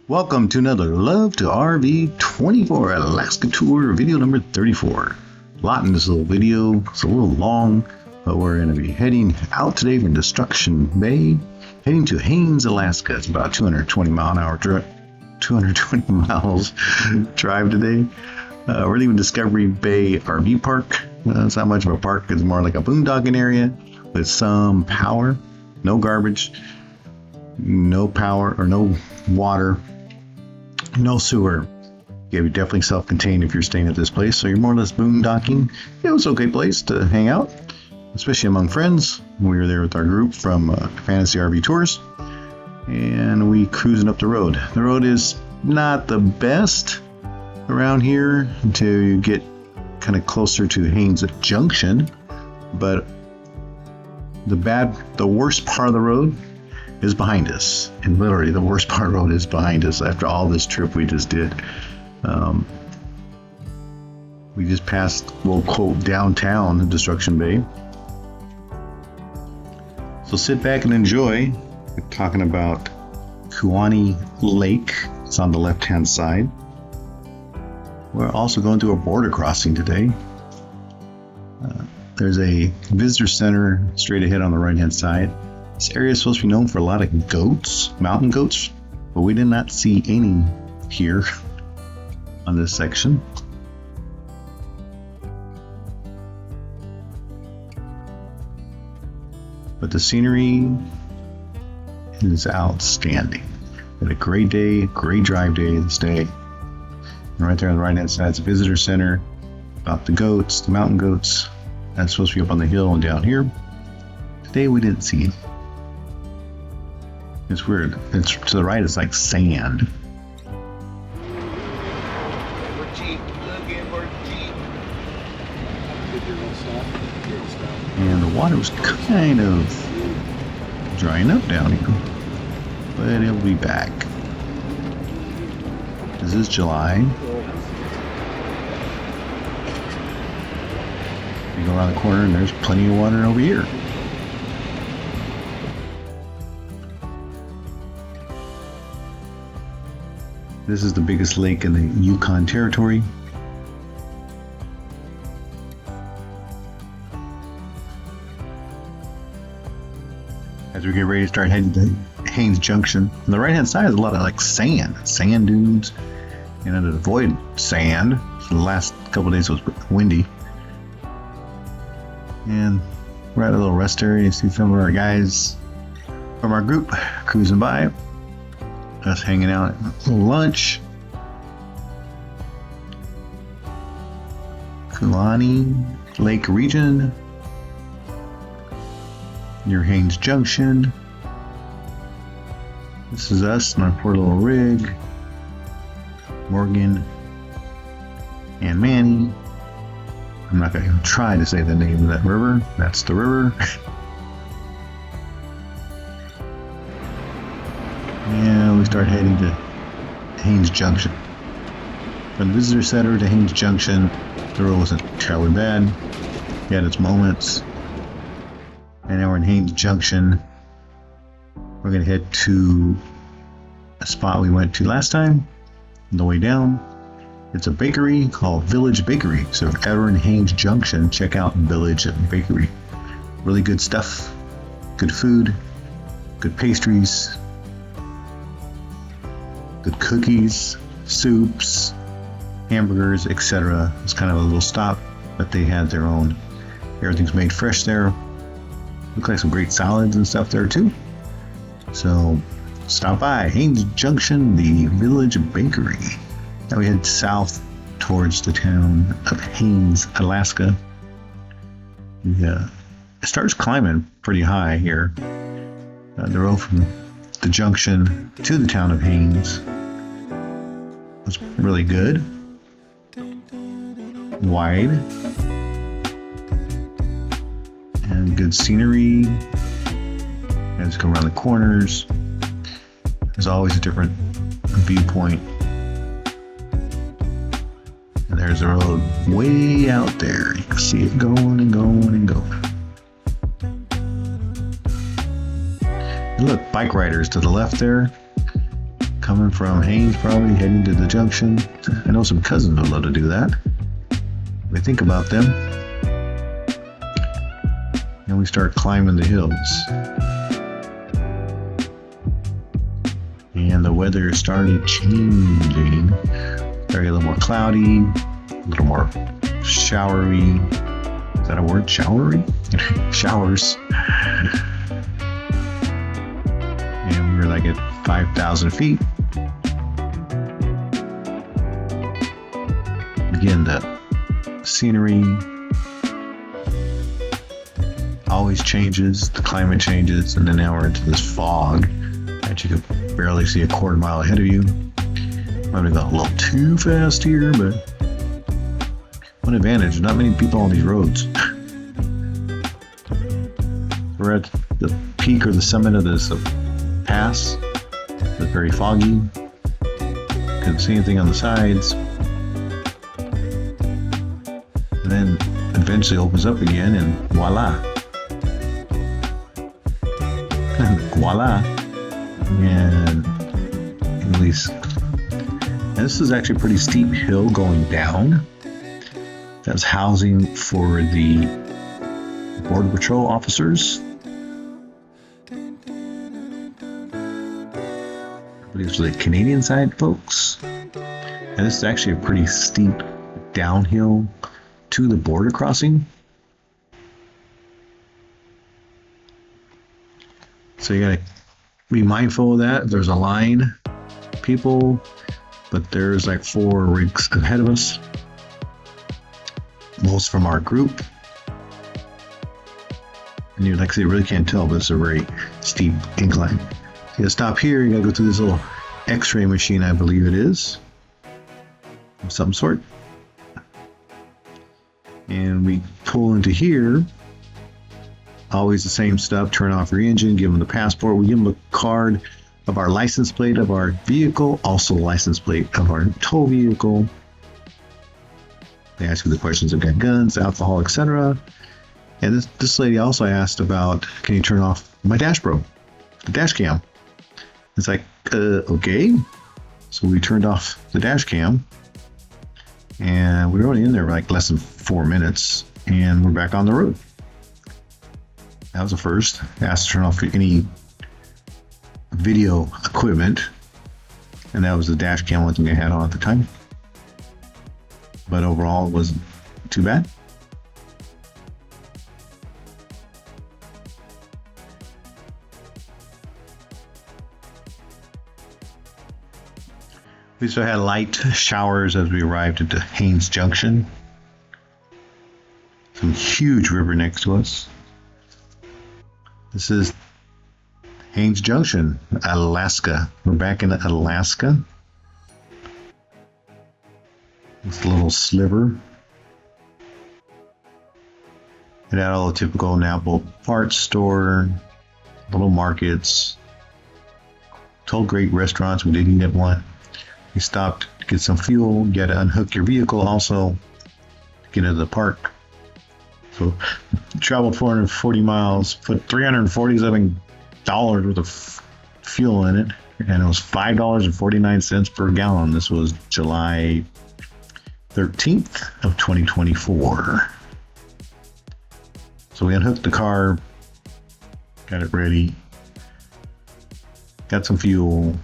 Welcome to another LVTRV24 Alaska Tour video number 34. A lot in this little video. It's a little long, but we're going to be heading out today from Junction Bay, heading to Haines, Alaska. It's about 220 miles drive today. We're leaving Discovery Bay RV Park. It's not much of a park. It's more like a boondocking area with some power, no garbage, no power or no water, no sewer. Yeah, you're definitely self-contained if you're staying at this place, so you're more or less boondocking. It was an okay place to hang out, especially among friends. We were there with our group from Fantasy RV Tours, and we cruising up the road. The road is not the best around here until you get kind of closer to Haines Junction, but the worst part of the road is behind us, and literally the worst part of the road is behind us after all this trip we just did. We just passed, we'll quote, downtown Junction Bay. So sit back and enjoy. We're talking about Kluane Lake. It's on the left hand side. We're also going through a border crossing today. There's a visitor center straight ahead on the right hand side. This area is supposed to be known for a lot of goats, mountain goats, but we did not see any here on this section. But the scenery is outstanding. We had a great day, great drive day this day. And right there on the right hand side is the visitor center about the goats, the mountain goats. That's supposed to be up on the hill and down here. Today we didn't see it. It's weird. It's to the right. It's like sand. And the water was kind of drying up down here, but it'll be back. This is July. You go around the corner and there's plenty of water over here. This is the biggest lake in the Yukon territory. As we get ready to start heading to Haines Junction, on the right hand side is a lot of like sand dunes, and to avoid sand, so the last couple of days was windy. And we're at a little rest area. You see some of our guys from our group cruising by. Us hanging out at a little lunch. Kluane Lake region near Haines Junction. This is us in our poor little rig. Morgan and Manny. I'm not going to try to say the name of that river. That's the river. And we start heading to Haines Junction. From the visitor center to Haines Junction, the road wasn't terribly bad. It had its moments. And now we're in Haines Junction. We're going to head to a spot we went to last time. On the way down, it's a bakery called Village Bakery. So if ever in Haines Junction, check out Village Bakery. Really good stuff, good food, good pastries, good cookies, soups, hamburgers, etc. It's kind of a little stop, but they had their own. Everything's made fresh there. Look like some great salads and stuff there too. So stop by Haines Junction, the Village Bakery. Now we head south towards the town of Haines, Alaska. It starts climbing pretty high here. The road from the junction to the town of Haines was really good, wide, and good scenery. As you come around the corners, there's always a different viewpoint. And there's a road way out there. You can see it going and going and going. And look, bike riders to the left there, coming from Haines, probably heading to the Junction. I know some cousins would love to do that. We think about them. And we start climbing the hills. And the weather is starting changing. Very a little more cloudy, a little more showery. Is that a word? Showery? Showers. And we're like at 5,000 feet. Again, the scenery always changes, the climate changes, and then now we're into this fog that you can barely see a quarter mile ahead of you. Might have gone a little too fast here, but one advantage, not many people on these roads. We're at the peak or the summit of this pass. It's very foggy. Couldn't see anything on the sides. And then eventually opens up again, and voila. Voila. And at least, and this is actually a pretty steep hill going down. That's housing for the Border Patrol officers. I believe it's the Canadian side folks. And this is actually a pretty steep downhill to the border crossing. So you gotta be mindful of that. There's a line, people, but there's like 4 rigs ahead of us. Most from our group. And you, like I say, really can't tell, but it's a very steep incline. So you gotta stop here, you gotta go through this little x-ray machine, I believe it is. Of some sort. And we pull into here. Always the same stuff. Turn off your engine, give them the passport. We give them a card of our license plate of our vehicle, also license plate of our tow vehicle. They ask you the questions of got guns, alcohol, etc. And this lady also asked about, can you turn off my dash the dash cam? It's like, okay. So we turned off the dash cam, and we were only in there like less than 4 minutes, and we're back on the road. That was the first. I asked to turn off any video equipment, and that was the dash cam, one thing I had on at the time. But overall, it wasn't too bad. We still had light showers as we arrived at the Haines Junction. Some huge river next to us. This is Haines Junction, Alaska. We're back in Alaska. This little sliver. It had all the typical Napa parts store, little markets, told great restaurants. We did eat at one. We stopped to get some fuel. You got to unhook your vehicle also to get into the park. So traveled 440 miles, put $347 worth of fuel in it, and it was $5.49 per gallon. This was July 13th of 2024. So we unhooked the car, got it ready, got some fuel,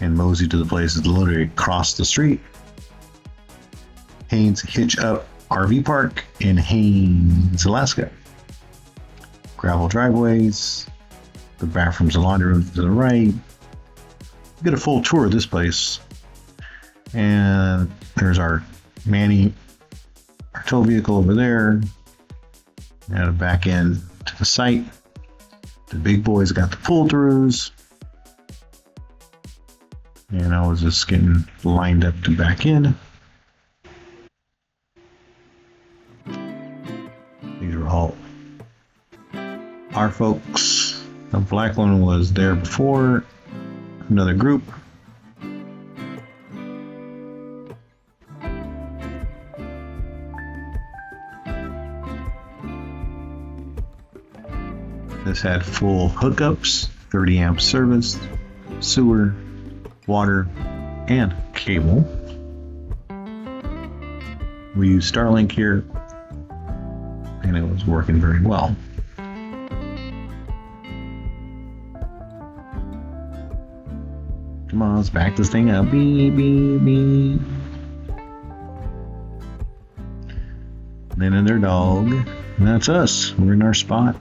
and moseyed to the place that's literally across the street. Haines Hitch Up RV Park in Haines, Alaska. Gravel driveways, the bathrooms and laundry rooms to the right. We get a full tour of this place. And there's our Manny, our tow vehicle over there. And back in to the site. The big boys got the pull-throughs. And I was just getting lined up to back in. These are all our folks. The black one was there before, another group. This had full hookups, 30 amp service, sewer, water, and cable. We used Starlink here, and it was working very well. Come on, let's back this thing up. Beep, beep, beep. Then another dog. And that's us. We're in our spot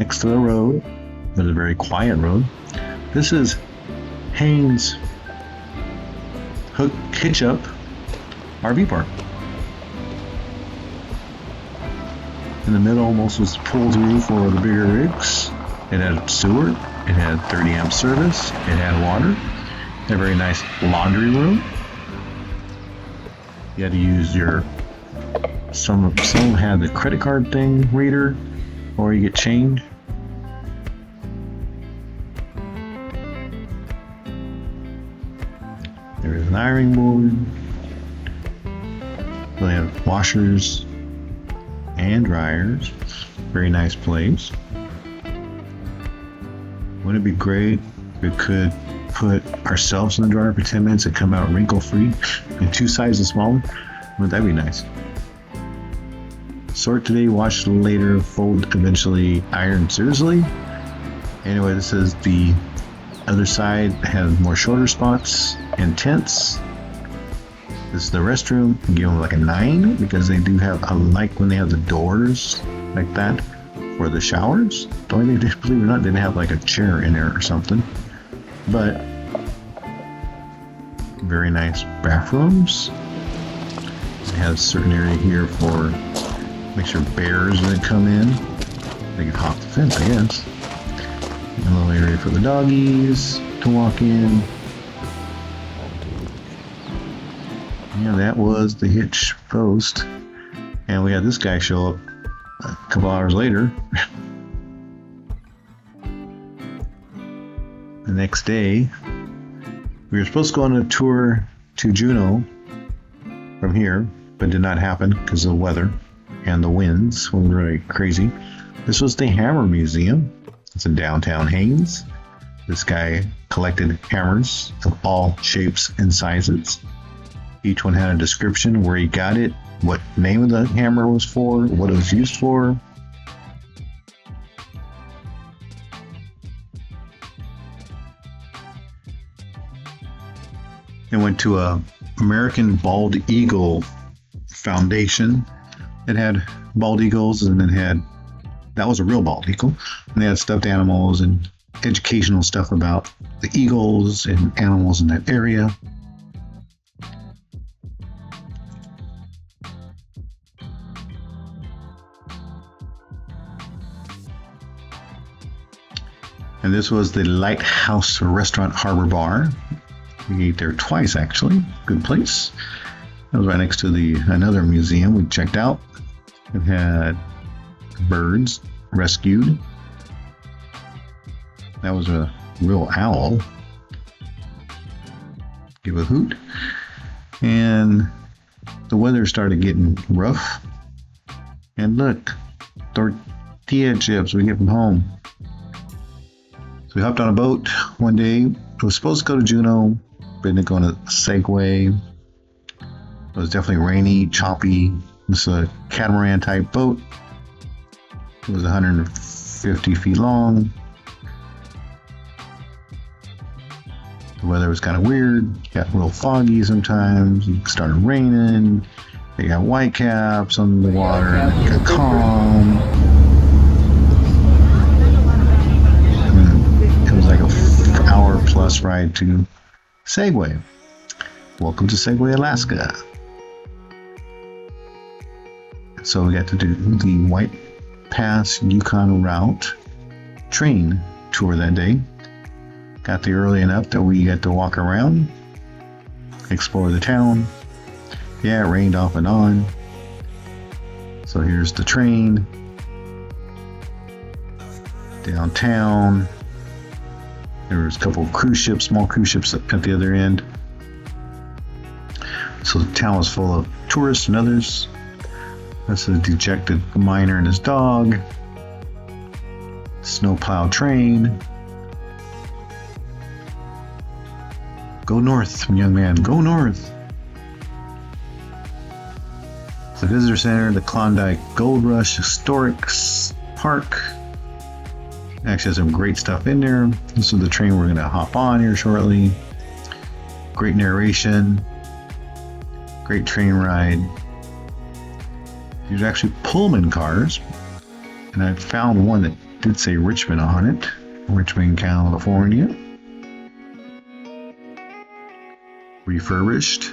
next to the road, but a very quiet road. This is Haines Hitch Up RV Park. In the middle almost was pulled through for the bigger rigs. It had sewer. It had 30 amp service. It had water. It had a very nice laundry room. You had to use your some had the credit card thing reader, or you get change. There is an ironing board. They have washers and dryers. Very nice place. Wouldn't it be great if we could put ourselves in the dryer for 10 minutes and come out wrinkle free and 2 sizes smaller? Wouldn't that be nice? Sort today, wash later, fold eventually, iron seriously. Anyway, this is the other side. Has more shorter spots and tents. This is the restroom. I give them like a 9 because they do have, I like when they have the doors like that for the showers. The only thing, believe it or not, they didn't have like a chair in there or something. But very nice bathrooms. It has a certain area here for make sure bears didn't come in. They could hop the fence, I guess. A little area for the doggies to walk in. Yeah, that was the Hitch post. And we had this guy show up a couple hours later. The next day, we were supposed to go on a tour to Juneau from here, but did not happen because of the weather and the winds were really crazy. This was the Hammer Museum. It's in downtown Haines. This guy collected hammers of all shapes and sizes. Each one had a description, where he got it, what name of the hammer was for, what it was used for. And went to a American Bald Eagle Foundation. It had bald eagles, and that was a real bald eagle. And they had stuffed animals and educational stuff about the eagles and animals in that area. And this was the Lighthouse Restaurant Harbor Bar. We ate there twice, actually. Good place. That was right next to another museum we checked out. It had birds rescued. That was a real owl. Give a hoot. And the weather started getting rough. And look, tortilla chips we get from home. So we hopped on a boat one day. It was supposed to go to Juneau, but ended up going to Skagway. It was definitely rainy, choppy. It was a catamaran type boat. It was 150 feet long. The weather was kind of weird. Got real foggy sometimes. It started raining. They got whitecaps on the water. It got calm. It was like an hour plus ride to Skagway. Welcome to Skagway, Alaska. So we got to do the White Pass Yukon route train tour that day. Got there early enough that we got to walk around, explore the town. Yeah, it rained off and on. So here's the train. Downtown. There was a couple of cruise ships, small cruise ships at the other end. So the town was full of tourists and others. That's a dejected miner and his dog. Snowplow train. Go north, young man, go north. It's the visitor center, the Klondike Gold Rush Historic Park. Actually has some great stuff in there. This is the train we're going to hop on here shortly. Great narration. Great train ride. These are actually Pullman cars. And I found one that did say Richmond on it. Richmond, California. Refurbished.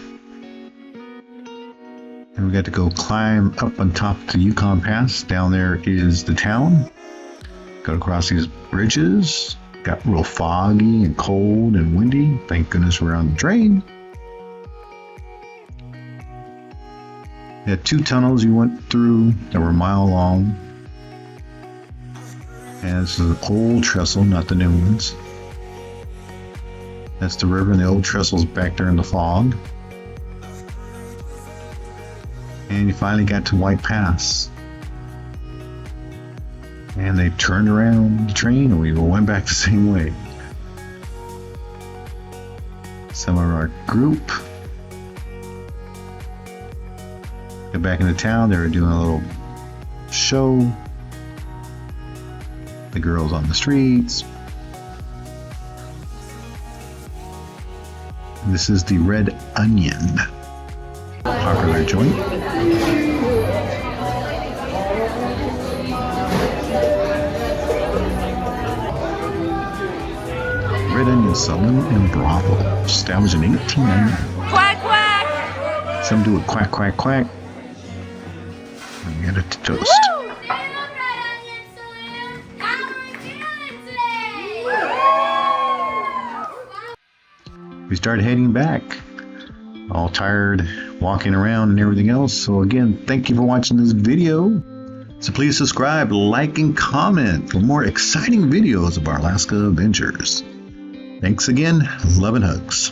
And we got to go climb up on top of the Yukon Pass. Down there is the town. Got across these bridges. Got real foggy and cold and windy. Thank goodness we're on the train. We had 2 tunnels you went through that were a mile long. And this is an old trestle, not the new ones. That's the river, and the old trestle's back there in the fog. And you finally got to White Pass. And they turned around the train and we went back the same way. Some of our group got back into town. They were doing a little show. The girls on the streets. This is the Red Onion. Popular joint. Red Onion Saloon and Brothel, established in 1890. Quack, quack! Some do a quack, quack, quack. And we got it to toast. Woo! We started heading back. All tired, walking around and everything else. So again, thank you for watching this video. So please subscribe, like, and comment for more exciting videos of our Alaska adventures. Thanks again. Love and hugs.